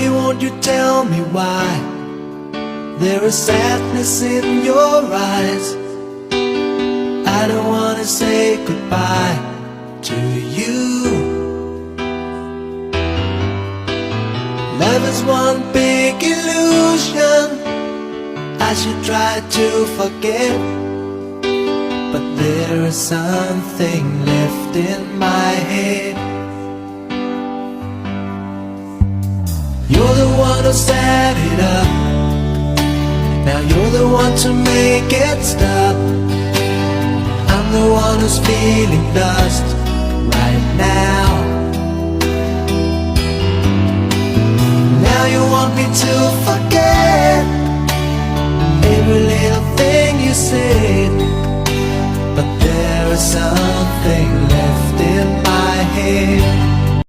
Baby, won't you tell me why there is sadness in your eyes? I don't wanna say goodbye to you. Love is one big illusion I should try to forget, but there is something left in my head. You're the one who set it up, now you're the one to make it stop. I'm the one who's feeling lost right now. Now you want me to forget every little thing you said, but there is something left in my head.